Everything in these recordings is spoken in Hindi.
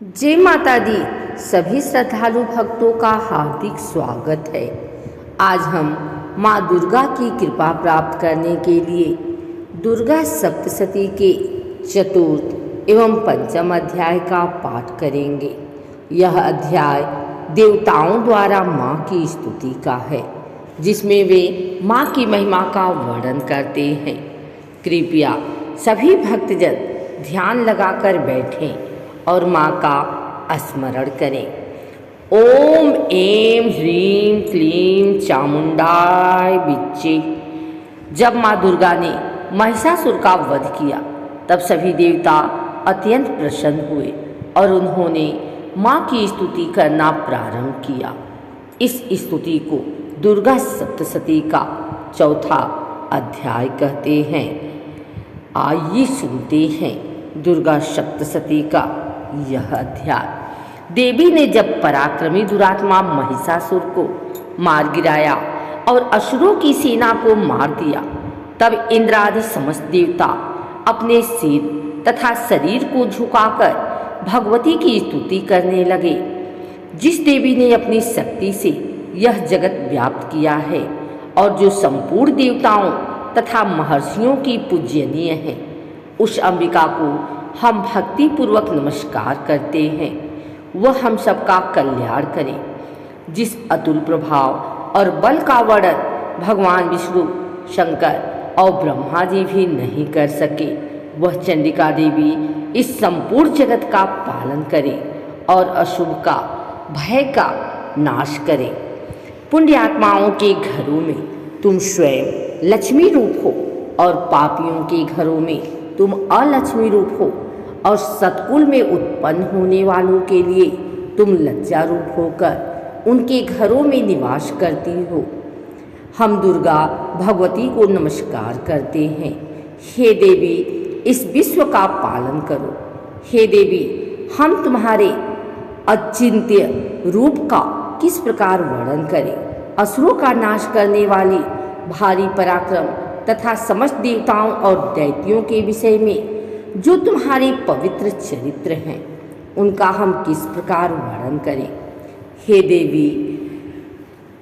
जय माता दी। सभी श्रद्धालु भक्तों का हार्दिक स्वागत है। आज हम माँ दुर्गा की कृपा प्राप्त करने के लिए दुर्गा सप्तशती के चतुर्थ एवं पंचम अध्याय का पाठ करेंगे। यह अध्याय देवताओं द्वारा माँ की स्तुति का है, जिसमें वे माँ की महिमा का वर्णन करते हैं। कृपया सभी भक्तजन ध्यान लगाकर बैठें और माँ का स्मरण करें। ओम ऐं ह्रीं क्लीं चामुंडाय विच्चे। जब माँ दुर्गा ने महिषासुर का वध किया, तब सभी देवता अत्यंत प्रसन्न हुए और उन्होंने माँ की स्तुति करना प्रारंभ किया। इस स्तुति को दुर्गा सप्तशती का चौथा अध्याय कहते हैं। आइए सुनते हैं दुर्गा सप्तशती का यह अध्याय। देवी ने जब पराक्रमी दुरात्मा महिषासुर को मार गिराया और असुरों की सेना को मार दिया, तब इंद्र आदि समस्त देवता अपने सिर तथा शरीर को झुकाकर भगवती की स्तुति करने लगे। जिस देवी ने अपनी शक्ति से यह जगत व्याप्त किया है और जो संपूर्ण देवताओं तथा महर्षियों की पूज्यनीय है, उस अंबिका को हम भक्ति पूर्वक नमस्कार करते हैं। वह हम सबका कल्याण करे। जिस अतुल प्रभाव और बल का वर्णन भगवान विष्णु, शंकर और ब्रह्मा जी भी नहीं कर सके, वह चंडिका देवी इस संपूर्ण जगत का पालन करे और अशुभ का, भय का नाश करे। पुण्यात्माओं के घरों में तुम स्वयं लक्ष्मी रूप हो और पापियों के घरों में तुम अलक्ष्मी रूप हो, और सतकुल में उत्पन्न होने वालों के लिए तुम लज्जा रूप होकर उनके घरों में निवास करती हो। हम दुर्गा भगवती को नमस्कार करते हैं। हे देवी, इस विश्व का पालन करो। हे देवी, हम तुम्हारे अचिंत्य रूप का किस प्रकार वर्णन करें। असुरों का नाश करने वाली भारी पराक्रम तथा समस्त देवताओं और दैत्यों के विषय में जो तुम्हारे पवित्र चरित्र हैं, उनका हम किस प्रकार वर्णन करें। हे देवी,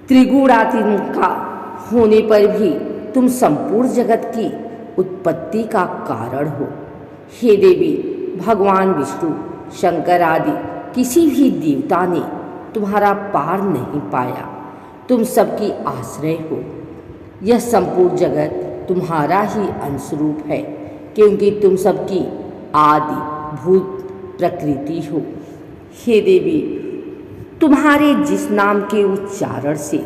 त्रिगुणात्मिका होने पर भी तुम संपूर्ण जगत की उत्पत्ति का कारण हो। हे देवी, भगवान विष्णु, शंकर आदि किसी भी देवता ने तुम्हारा पार नहीं पाया। तुम सबकी आश्रय हो। यह संपूर्ण जगत तुम्हारा ही अंशरूप है, क्योंकि तुम सबकी आदि भूत प्रकृति हो। हे देवी, तुम्हारे जिस नाम के उच्चारण से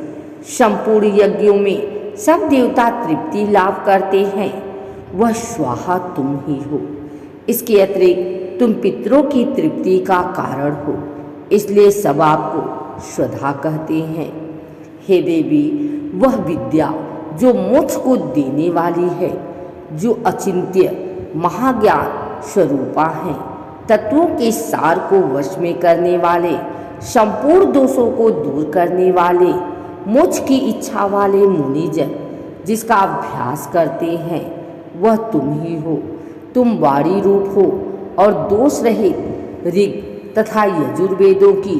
संपूर्ण यज्ञों में सब देवता तृप्ति लाभ करते हैं, वह स्वाहा तुम ही हो। इसके अतिरिक्त तुम पितरों की तृप्ति का कारण हो, इसलिए सब आपको स्वधा कहते हैं। हे देवी, वह विद्या जो मोक्ष को देने वाली है, जो अचिंत्य महाज्ञान स्वरूपा है, तत्वों के सार को वश में करने वाले, संपूर्ण दोषों को दूर करने वाले, मोक्ष की इच्छा वाले मुनिजन जिसका अभ्यास करते हैं, वह तुम ही हो। तुम वाणी रूप हो और दोष रहित ऋग तथा यजुर्वेदों की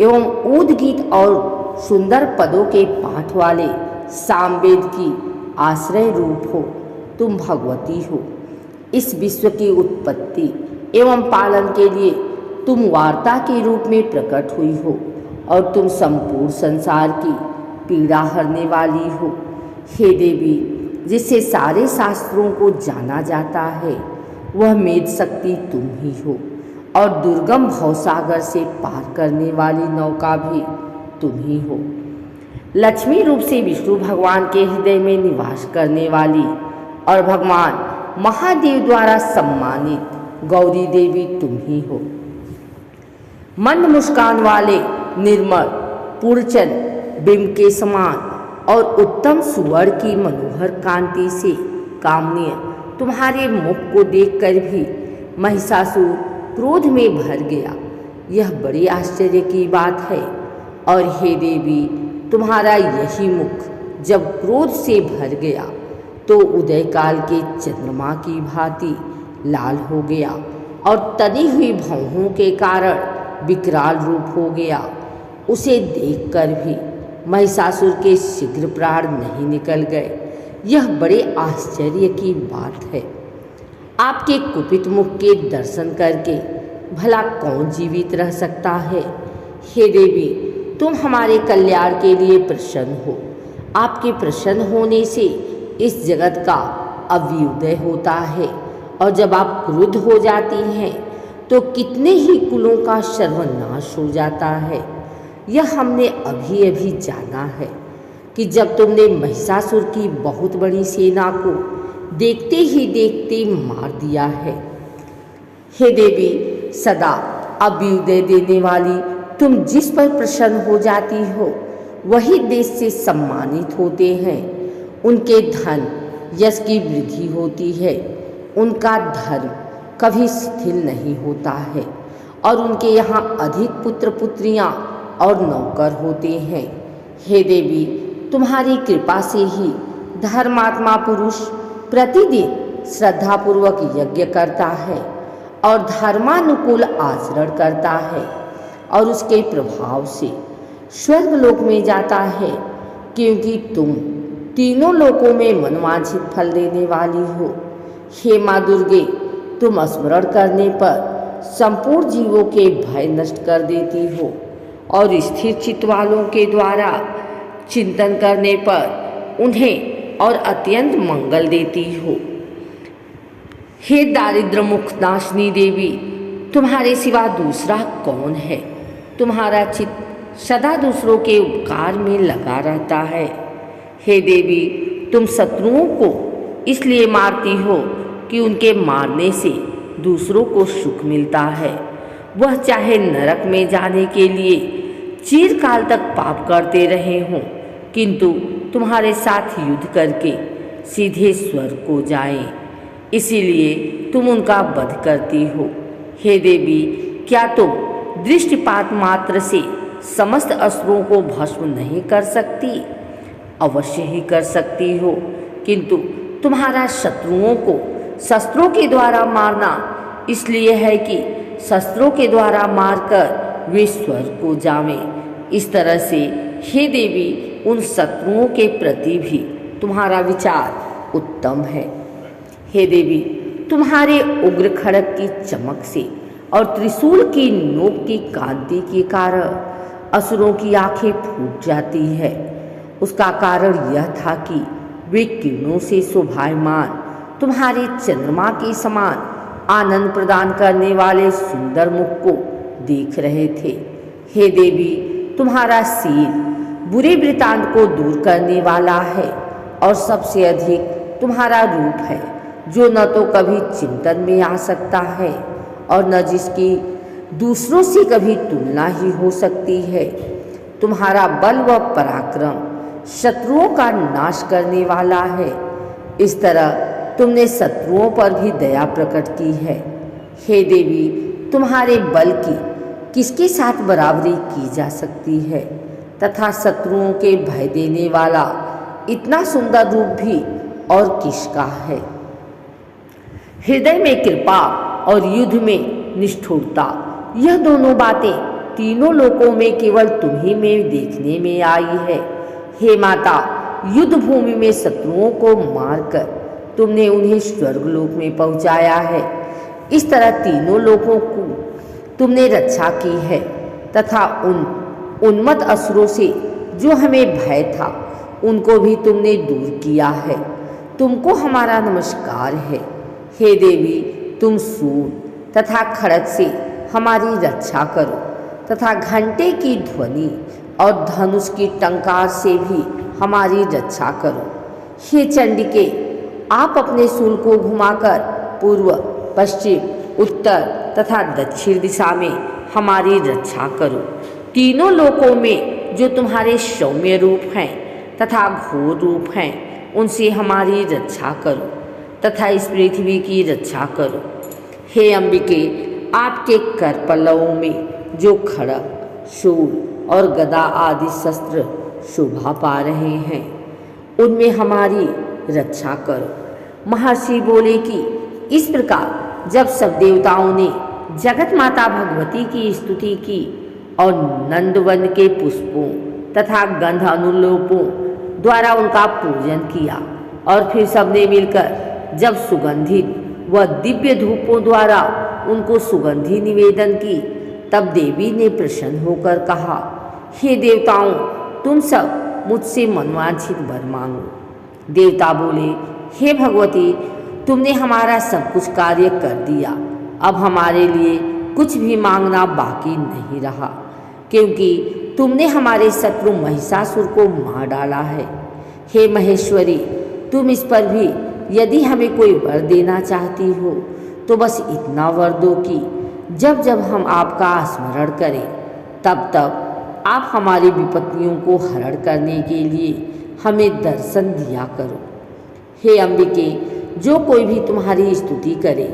एवं उद्गीत और सुंदर पदों के पाठ वाले सामवेद की आश्रय रूप हो। तुम भगवती हो। इस विश्व की उत्पत्ति एवं पालन के लिए तुम वार्ता के रूप में प्रकट हुई हो, और तुम संपूर्ण संसार की पीड़ा हरने वाली हो। हे देवी, जिससे सारे शास्त्रों को जाना जाता है, वह मेध शक्ति तुम ही हो, और दुर्गम भवसागर से पार करने वाली नौका भी तुम ही हो। लक्ष्मी रूप से विष्णु भगवान के हृदय में निवास करने वाली और भगवान महादेव द्वारा सम्मानित गौरी देवी तुम ही हो। मंद मुस्कान वाले निर्मल पूर्णचंद बिंब के समान और उत्तम सुवर्ण की मनोहर कांति से कामनीय तुम्हारे मुख को देखकर भी महिषासुर क्रोध में भर गया। यह बड़े आश्चर्य की बात है। और हे देवी, तुम्हारा यही मुख जब क्रोध से भर गया तो उदय काल के चंद्रमा की भांति लाल हो गया और तनी हुई भौहों के कारण विकराल रूप हो गया। उसे देखकर भी महिषासुर के शीघ्र प्राण नहीं निकल गए। यह बड़े आश्चर्य की बात है। आपके कुपित मुख के दर्शन करके भला कौन जीवित रह सकता है। हे देवी, तुम हमारे कल्याण के लिए प्रसन्न हो। आपके प्रसन्न होने से इस जगत का अभ्युदय होता है, और जब आप क्रुद्ध हो जाती हैं तो कितने ही कुलों का सर्वनाश हो जाता है। यह हमने अभी अभी जाना है कि जब तुमने महिषासुर की बहुत बड़ी सेना को देखते ही देखते मार दिया है। हे देवी, सदा अभ्युदय देने वाली तुम जिस पर प्रसन्न हो जाती हो वही देश से सम्मानित होते हैं। उनके धन यश की वृद्धि होती है, उनका धर्म कभी शिथिल नहीं होता है, और उनके यहाँ अधिक पुत्र पुत्रियाँ और नौकर होते हैं। हे देवी, तुम्हारी कृपा से ही धर्मात्मा पुरुष प्रतिदिन श्रद्धापूर्वक यज्ञ करता है और धर्मानुकूल आचरण करता है, और उसके प्रभाव से स्वर्गलोक में जाता है, क्योंकि तुम तीनों लोकों में मनवांछित फल देने वाली हो। हे माँ दुर्गे, तुम स्मरण करने पर संपूर्ण जीवों के भय नष्ट कर देती हो, और स्थिर चित्त वालों के द्वारा चिंतन करने पर उन्हें और अत्यंत मंगल देती हो। हे दारिद्र मुख नाशनी देवी, तुम्हारे सिवा दूसरा कौन है। तुम्हारा चित्त सदा दूसरों के उपकार में लगा रहता है। हे देवी, तुम शत्रुओं को इसलिए मारती हो कि उनके मारने से दूसरों को सुख मिलता है। वह चाहे नरक में जाने के लिए चिरकाल तक पाप करते रहे हों, किंतु तुम्हारे साथ युद्ध करके सीधे स्वर्ग को जाएं, इसीलिए तुम उनका वध करती हो। हे देवी, क्या तुम दृष्टिपात मात्र से समस्त असुरों को भस्म नहीं कर सकती? अवश्य ही कर सकती हो, किंतु तुम्हारा शत्रुओं को शस्त्रों के द्वारा मारना इसलिए है कि शस्त्रों के द्वारा मारकर वे स्वर्ग को जावें। इस तरह से हे देवी, उन शत्रुओं के प्रति भी तुम्हारा विचार उत्तम है। हे देवी, तुम्हारे उग्र खड़ग की चमक से और त्रिशूल की नोक की कांति के कारण असुरों की आंखें फूट जाती है। उसका कारण यह था कि वे किरणों से शोभायमान तुम्हारे चंद्रमा के समान आनंद प्रदान करने वाले सुंदर मुख को देख रहे थे। हे देवी, तुम्हारा शील बुरे वृतांत को दूर करने वाला है, और सबसे अधिक तुम्हारा रूप है जो न तो कभी चिंतन में आ सकता है और न जिसकी दूसरों से कभी तुलना ही हो सकती है। तुम्हारा बल व पराक्रम शत्रुओं का नाश करने वाला है। इस तरह तुमने शत्रुओं पर भी दया प्रकट की है। हे देवी, तुम्हारे बल की किसके साथ बराबरी की जा सकती है, तथा शत्रुओं के भय देने वाला इतना सुंदर रूप भी और किसका है। हृदय में कृपा और युद्ध में निष्ठुरता, यह दोनों बातें तीनों लोकों में केवल तुम्ही में देखने में आई है। हे माता, युद्ध भूमि में शत्रुओं को मारकर तुमने उन्हें स्वर्गलोक में पहुंचाया है। इस तरह तीनों लोकों को तुमने रक्षा की है, तथा उन उन्मत्त असुरों से जो हमें भय था उनको भी तुमने दूर किया है। तुमको हमारा नमस्कार है। हे देवी, तुम सूर तथा खड़ग से हमारी रक्षा करो, तथा घंटे की ध्वनि और धनुष की टंकार से भी हमारी रक्षा करो। हे चंडिके, आप अपने शूल को घुमाकर पूर्व, पश्चिम, उत्तर तथा दक्षिण दिशा में हमारी रक्षा करो। तीनों लोकों में जो तुम्हारे सौम्य रूप हैं तथा घोर रूप हैं, उनसे हमारी रक्षा करो, तथा इस पृथ्वी की रक्षा करो। हे अंबिके, आपके कर पल्लवों में जो खड़ग, शूल और गदा आदि शस्त्र शोभा पा रहे हैं, उनमें हमारी रक्षा करो। महर्षि बोले कि इस प्रकार जब सब देवताओं ने जगत माता भगवती की स्तुति की और नंदवन के पुष्पों तथा गंध अनुलोपों द्वारा उनका पूजन किया और फिर सबने मिलकर जब सुगंधित व दिव्य धूपों द्वारा उनको सुगंधि निवेदन की, तब देवी ने प्रसन्न होकर कहा, हे देवताओं, तुम सब मुझसे मनवांछित वर मांगो। देवता बोले, हे भगवती, तुमने हमारा सब कुछ कार्य कर दिया, अब हमारे लिए कुछ भी मांगना बाकी नहीं रहा, क्योंकि तुमने हमारे शत्रु महिषासुर को मार डाला है। हे महेश्वरी, तुम इस पर भी यदि हमें कोई वर देना चाहती हो तो बस इतना वर दो कि जब जब हम आपका स्मरण करें तब तब आप हमारी विपत्तियों को हरण करने के लिए हमें दर्शन दिया करो। हे अंबिके, जो कोई भी तुम्हारी स्तुति करे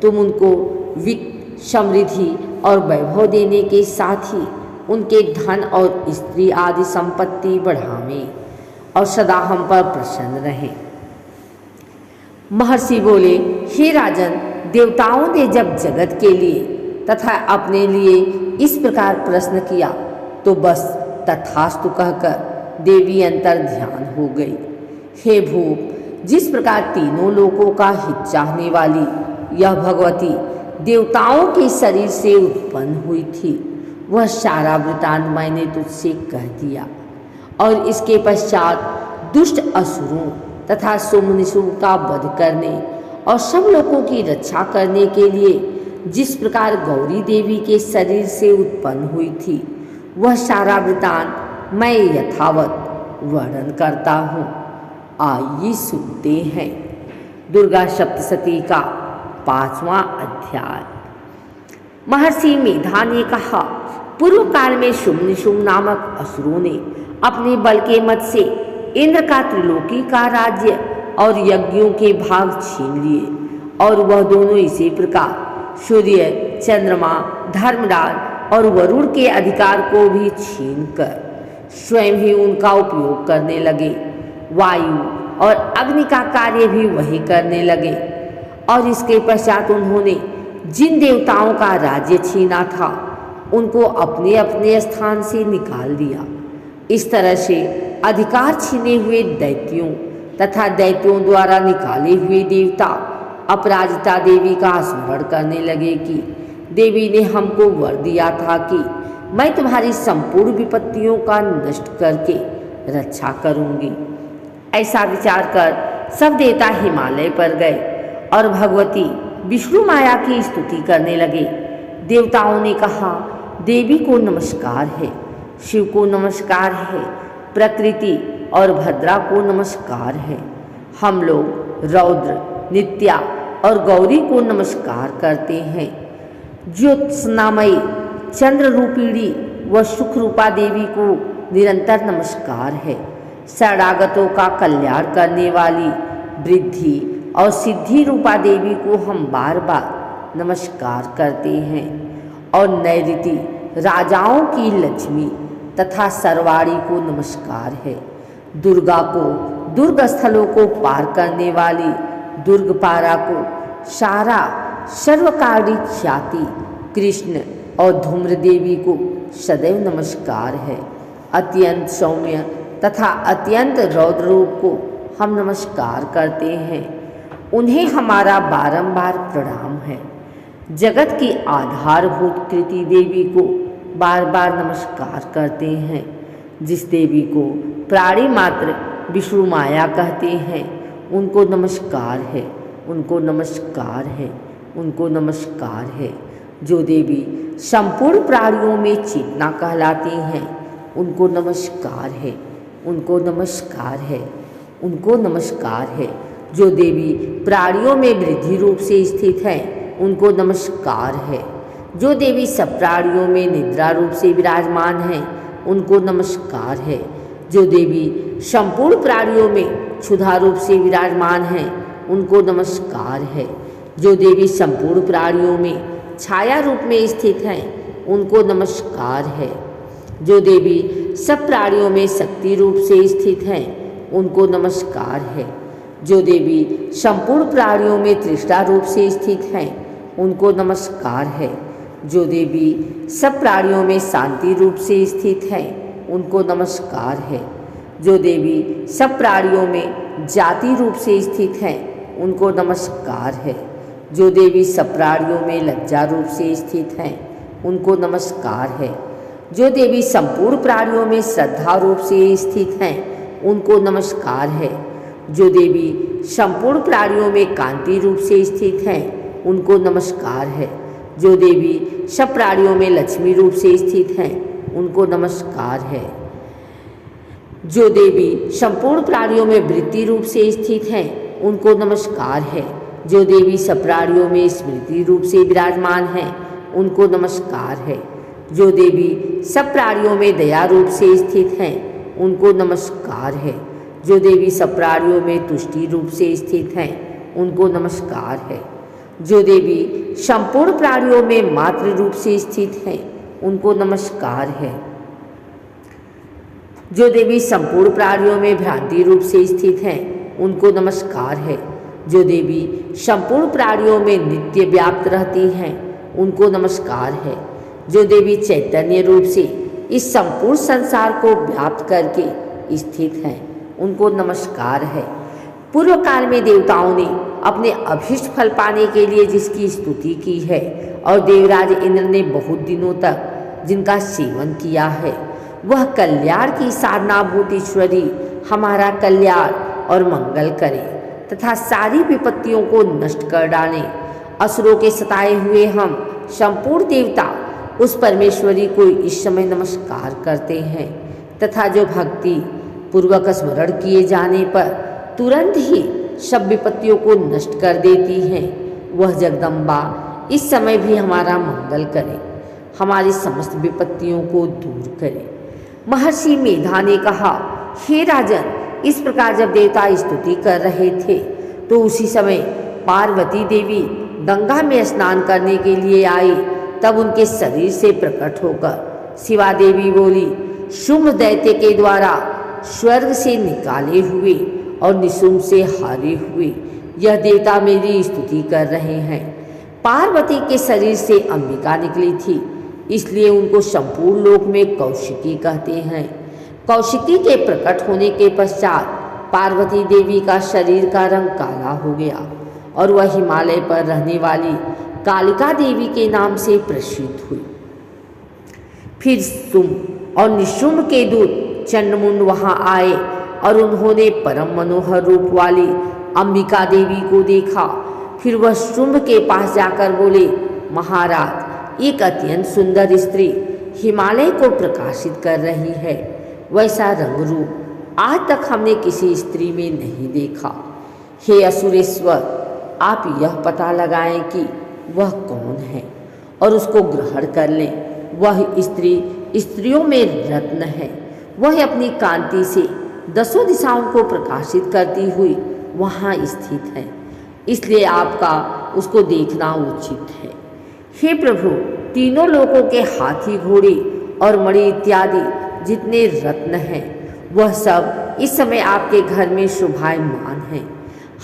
तुम उनको वित्त, समृद्धि और वैभव देने के साथ ही उनके धन और स्त्री आदि संपत्ति बढ़ावें और सदा हम पर प्रसन्न रहें। महर्षि बोले, हे राजन, देवताओं ने जब जगत के लिए तथा अपने लिए इस प्रकार प्रश्न किया तो बस तथास्तु कहकर देवी अंतर ध्यान हो गई। हे भूप, जिस प्रकार तीनों लोकों का हित चाहने वाली यह भगवती देवताओं के शरीर से उत्पन्न हुई थी, वह सारा वृतांत मैंने तुझसे कह दिया। और इसके पश्चात दुष्ट असुरों तथा शुम्भ का वध करने और सब लोगों की रक्षा करने के लिए जिस प्रकार गौरी देवी के शरीर से उत्पन्न हुई थी, वह सारा वृतांत मैं यथावत वर्णन करता हूँ। आइए सुनते हैं दुर्गा सप्तशती का 5वां अध्याय। महर्षि मेधा ने कहा, पूर्व काल में शुम्भ नामक असुरों ने अपने बल के मत से इंद्र का त्रिलोकी का राज्य और यज्ञों के भाग छीन लिए और वह दोनों इसी प्रकार सूर्य, चंद्रमा, धर्मराज और वरुण के अधिकार को भी छीन कर स्वयं ही उनका उपयोग करने लगे। वायु और अग्नि का कार्य भी वही करने लगे और इसके पश्चात उन्होंने जिन देवताओं का राज्य छीना था उनको अपने अपने स्थान से निकाल दिया। इस तरह से अधिकार छीने हुए दैत्यों तथा दैत्यों द्वारा निकाले हुए देवता अपराजिता देवी का स्मरण करने लगे कि देवी ने हमको वर दिया था कि मैं तुम्हारी संपूर्ण विपत्तियों का नष्ट करके रक्षा करूंगी। ऐसा विचार कर सब देवता हिमालय पर गए और भगवती विष्णु माया की स्तुति करने लगे। देवताओं ने कहा, देवी को नमस्कार है, शिव को नमस्कार है, प्रकृति और भद्रा को नमस्कार है। हम लोग रौद्र, नित्या और गौरी को नमस्कार करते हैं। ज्योत्स्नामयी, चंद्र रूपिणी व सुख रूपा देवी को निरंतर नमस्कार है। शरणागतों का कल्याण करने वाली वृद्धि और सिद्धि रूपा देवी को हम बार बार नमस्कार करते हैं। और नैऋति, राजाओं की लक्ष्मी तथा सरवाड़ी को नमस्कार है। दुर्गा को दुर्ग स्थलों को पार करने वाली दुर्गपारा को सारा सर्वकारी ख्याति कृष्ण और धूम्र देवी को सदैव नमस्कार है। अत्यंत सौम्य तथा अत्यंत रौद्र रूप को हम नमस्कार करते हैं। उन्हें हमारा बारंबार प्रणाम है। जगत की आधारभूत कृति देवी को बार बार नमस्कार करते हैं। जिस देवी को प्राणी मात्र विष्णु माया कहते हैं उनको नमस्कार है, उनको नमस्कार है, उनको नमस्कार है। जो देवी संपूर्ण प्राणियों में चेतना कहलाती हैं उनको नमस्कार है, उनको नमस्कार है, उनको नमस्कार है। जो देवी प्राणियों में वृद्धि रूप से स्थित हैं उनको नमस्कार है। जो देवी सब प्राणियों में निद्रा रूप से विराजमान हैं उनको नमस्कार है। जो देवी संपूर्ण प्राणियों में क्षुधा रूप से विराजमान हैं उनको नमस्कार है। जो देवी संपूर्ण प्राणियों में छाया रूप में स्थित हैं उनको नमस्कार है। जो देवी सब प्राणियों में शक्ति रूप से स्थित हैं उनको नमस्कार है। जो देवी संपूर्ण प्राणियों में तृष्णा रूप से स्थित हैं उनको नमस्कार है। जो देवी सब प्राणियों में शांति रूप से स्थित है, उनको नमस्कार है। जो देवी सब प्राणियों में जाति रूप से स्थित है, उनको नमस्कार है। जो देवी सब प्राणियों में लज्जा रूप से स्थित है, उनको नमस्कार है। जो देवी संपूर्ण प्राणियों में श्रद्धा रूप से स्थित हैं, उनको नमस्कार है। जो देवी संपूर्ण प्राणियों में कांति रूप से स्थित हैं, उनको नमस्कार है। जो देवी सब प्राणियों में लक्ष्मी रूप से स्थित हैं, उनको नमस्कार है। जो देवी संपूर्ण प्राणियों में वृत्ति रूप से स्थित हैं, उनको नमस्कार है। जो देवी सब प्राणियों में स्मृति रूप से विराजमान हैं, उनको नमस्कार है। जो देवी सब प्राणियों में दया रूप से स्थित हैं, उनको नमस्कार है। जो देवी सब प्राणियों में तुष्टि रूप से स्थित हैं, उनको नमस्कार है। जो देवी संपूर्ण प्राणियों में मातृ रूप से स्थित हैं, उनको नमस्कार है। जो देवी संपूर्ण प्राणियों में भ्रांति रूप से स्थित हैं, उनको नमस्कार है। जो देवी संपूर्ण प्राणियों में नित्य व्याप्त रहती हैं, उनको नमस्कार है। जो देवी चैतन्य रूप से इस संपूर्ण संसार को व्याप्त करके स्थित हैं, उनको नमस्कार है। पूर्व काल में देवताओं ने अपने अभीष्ट फल पाने के लिए जिसकी स्तुति की है और देवराज इंद्र ने बहुत दिनों तक जिनका सेवन किया है, वह कल्याण की साधनाभूत ईश्वरी हमारा कल्याण और मंगल करे तथा सारी विपत्तियों को नष्ट कर डालें। असुरों के सताए हुए हम संपूर्ण देवता उस परमेश्वरी को इस समय नमस्कार करते हैं तथा जो भक्ति पूर्वक स्मरण किए जाने पर तुरंत ही सब विपत्तियों को नष्ट कर देती हैं, वह जगदम्बा इस समय भी हमारा मंगल करे, हमारी समस्त विपत्तियों को दूर करे। महर्षि मेधा ने कहा, हे राजन, इस प्रकार जब देवता स्तुति कर रहे थे तो उसी समय पार्वती देवी गंगा में स्नान करने के लिए आई। तब उनके शरीर से प्रकट होकर शिवा देवी बोली, शुंभ दैत्य के द्वारा स्वर्ग से निकाले हुए और निशुंभ से हारे हुए यह देवता मेरी स्तुति कर रहे हैं। पार्वती के शरीर से अंबिका निकली थी, इसलिए उनको संपूर्ण लोक में कौशिकी कहते हैं। कौशिकी के प्रकट होने के पश्चात पार्वती देवी का शरीर का रंग काला हो गया और वह हिमालय पर रहने वाली कालिका देवी के नाम से प्रसिद्ध हुई। फिर शुंभ और निशुंभ के दूत चंडमुंड वहां आए और उन्होंने परम मनोहर रूप वाली अंबिका देवी को देखा। फिर वह शुंभ के पास जाकर बोले, महाराज, एक अत्यंत सुंदर स्त्री हिमालय को प्रकाशित कर रही है। वैसा रंग रूप आज तक हमने किसी स्त्री में नहीं देखा। हे असुरेश्वर, आप यह पता लगाएं कि वह कौन है और उसको ग्रहण कर लें। वह स्त्री स्त्रियों में रत्न है। वह अपनी कांति से दसों दिशाओं को प्रकाशित करती हुई वहाँ स्थित है, इसलिए आपका उसको देखना उचित है। हे प्रभु, तीनों लोकों के हाथी, घोड़े और मणि इत्यादि जितने रत्न हैं, वह सब इस समय आपके घर में शोभायमान हैं।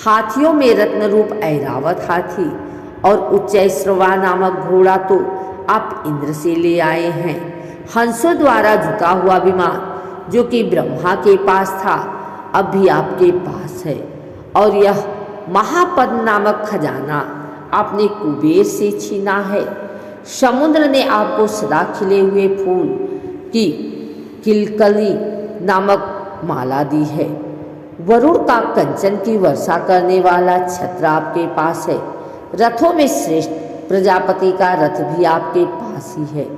हाथियों में रत्न रूप ऐरावत हाथी और उच्चैश्रवा नामक घोड़ा तो आप इंद्र से ले आए हैं। हंसों द्वारा जुटा हुआ विमान जो कि ब्रह्मा के पास था, अब भी आपके पास है। और यह महापद नामक खजाना आपने कुबेर से छीना है। समुद्र ने आपको सदा खिले हुए फूल की किलकली नामक माला दी है। वरुण का कंचन की वर्षा करने वाला छत्र आपके पास है। रथों में श्रेष्ठ प्रजापति का रथ भी आपके पास ही है।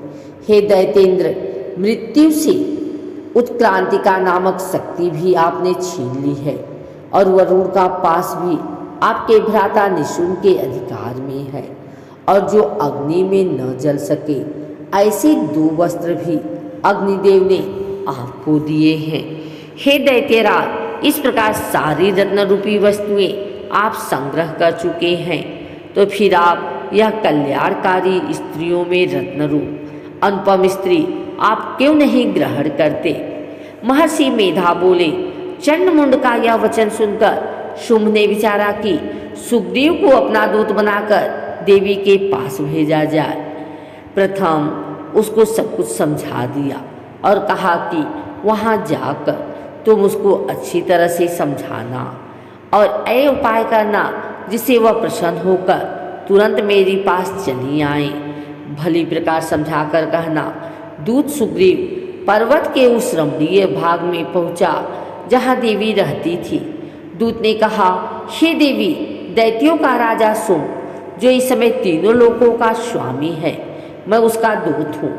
हे दैतेंद्र, मृत्यु से उत्क्रांतिका नामक शक्ति भी आपने छीन ली है और वरुण का पास भी आपके भ्राता निशुंभ के अधिकार में है। और जो अग्नि में न जल सके ऐसे 2 वस्त्र भी अग्निदेव ने आपको दिए हैं। हे दैत्यराज, इस प्रकार सारी रत्न रूपी वस्तुएं आप संग्रह कर चुके हैं, तो फिर आप यह कल्याणकारी स्त्रियों में रत्न रूप अनुपम स्त्री आप क्यों नहीं ग्रहण करते? महर्षि मेधा बोले, चंडमुंड का यह वचन सुनकर शुंभ ने विचारा कि सुग्रीव को अपना दूत बनाकर देवी के पास भेजा जाए। प्रथम उसको सब कुछ समझा दिया और कहा कि वहाँ जाकर तुम उसको अच्छी तरह से समझाना और ऐसे उपाय करना जिससे वह प्रसन्न होकर तुरंत मेरे पास चली आए। भली प्रकार समझाकर कहना। दूत सुग्रीव पर्वत के उस रमणीय भाग में पहुंचा जहाँ देवी रहती थी। दूत ने कहा, हे देवी, दैत्यों का राजा सोम, जो इस समय तीनों लोकों का स्वामी है, मैं उसका दूत हूँ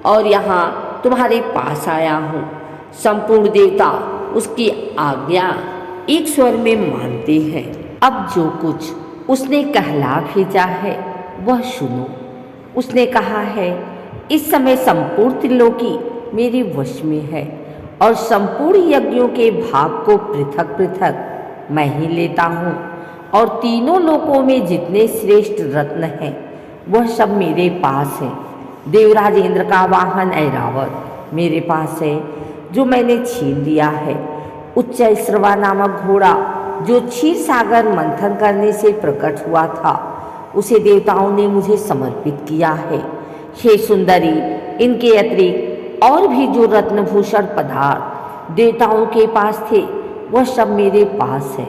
और यहाँ तुम्हारे पास आया हूँ। संपूर्ण देवता उसकी आज्ञा एक स्वर में मानते हैं। अब जो कुछ उसने कहला भेजा है वह सुनो। उसने कहा है, इस समय संपूर्ण त्रिलोकी मेरे वश में है और संपूर्ण यज्ञों के भाग को पृथक पृथक मैं ही लेता हूँ और तीनों लोकों में जितने श्रेष्ठ रत्न हैं वह सब मेरे पास है। देवराज इंद्र का वाहन ऐरावत मेरे पास है जो मैंने छीन लिया है। उच्चैश्रवा नामक घोड़ा जो क्षीर सागर मंथन करने से प्रकट हुआ था उसे देवताओं ने मुझे समर्पित किया है। हे सुंदरी, इनके अतिरिक्त और भी जो रत्नभूषण पदार्थ देवताओं के पास थे वह सब मेरे पास है।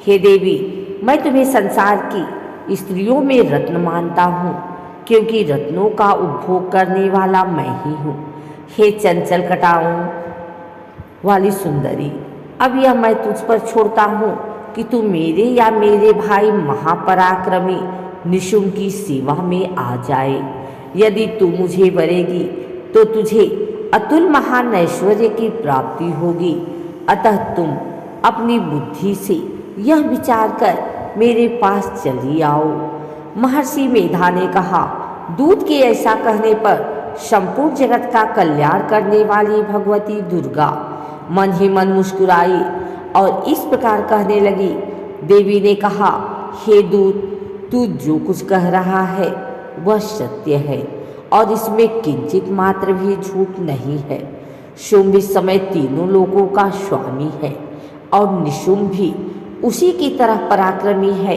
हे देवी, मैं तुम्हें संसार की स्त्रियों में रत्न मानता हूँ क्योंकि रत्नों का उपभोग करने वाला मैं ही हूँ। हे चंचल कटाओं वाली सुंदरी, अब यह मैं तुझ पर छोड़ता हूँ कि तू मेरे या मेरे भाई महापराक्रमी निशुम्भ की सेवा में आ जाए। यदि तू मुझे वरेगी तो तुझे अतुल महान ऐश्वर्य की प्राप्ति होगी। अतः तुम अपनी बुद्धि से यह विचार कर मेरे पास चली आओ। महर्षि मेधा ने कहा, दूत के ऐसा कहने पर संपूर्ण जगत का कल्याण करने वाली भगवती दुर्गा मन ही मन मुस्कुराई और इस प्रकार कहने लगी। देवी ने कहा, हे दूत, तू जो कुछ कह रहा है वह सत्य है और इसमें किंचित मात्र भी झूठ नहीं है। शुंभ इस समय तीनों लोगों का स्वामी है और निशुम्भ भी उसी की तरह पराक्रमी है,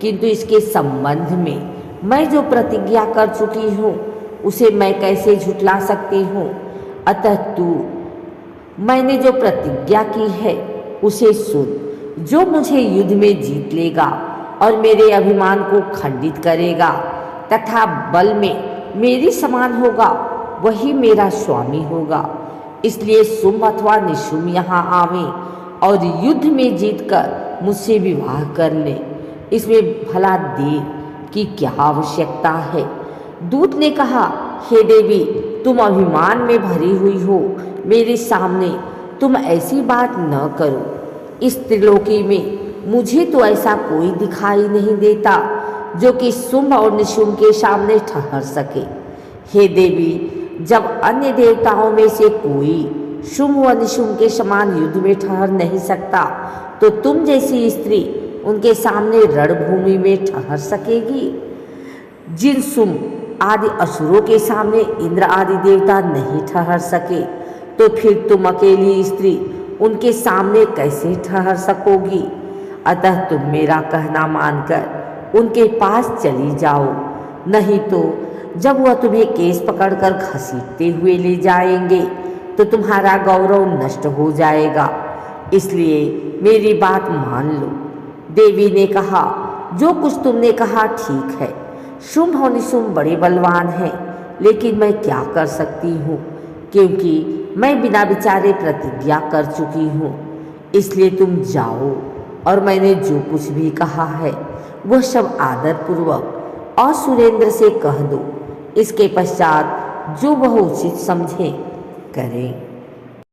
किंतु इसके संबंध में मैं जो प्रतिज्ञा कर चुकी हूँ उसे मैं कैसे झुठला सकती हूँ। अतः तू मैंने जो प्रतिज्ञा की है उसे सुन। जो मुझे युद्ध में जीत लेगा और मेरे अभिमान को खंडित करेगा तथा बल में मेरी समान होगा वही मेरा स्वामी होगा। इसलिए शुंभ अथवा निशुम्भ यहाँ आवे और युद्ध में जीतकर मुझसे विवाह कर ले। इसमें भला देर की क्या आवश्यकता है। दूत ने कहा, हे देवी, तुम अभिमान में भरी हुई हो, मेरे सामने तुम ऐसी बात न करो। इस त्रिलोकी में मुझे तो ऐसा कोई दिखाई नहीं देता जो कि शुंभ और निशुम्भ के सामने ठहर सके। हे देवी, जब अन्य देवताओं में से कोई शुंभ व निशुम्भ के समान युद्ध में ठहर नहीं सकता तो तुम जैसी स्त्री उनके सामने रणभूमि में ठहर सकेगी। जिन शुंभ आदि असुरों के सामने इंद्र आदि देवता नहीं ठहर सके तो फिर तुम अकेली स्त्री उनके सामने कैसे ठहर सकोगी। अतः तुम मेरा कहना मानकर उनके पास चली जाओ, नहीं तो जब वह तुम्हें केस पकड़कर घसीटते हुए ले जाएंगे तो तुम्हारा गौरव नष्ट हो जाएगा। इसलिए मेरी बात मान लो। देवी ने कहा, जो कुछ तुमने कहा ठीक है। शुंभ और निशुम्भ बड़े बलवान हैं, लेकिन मैं क्या कर सकती हूँ क्योंकि मैं बिना विचारे प्रतिज्ञा कर चुकी हूँ। इसलिए तुम जाओ और मैंने जो कुछ भी कहा है वह सब आदरपूर्वक और सुरेंद्र से कह दो। इसके पश्चात जो वह उचित समझे करें।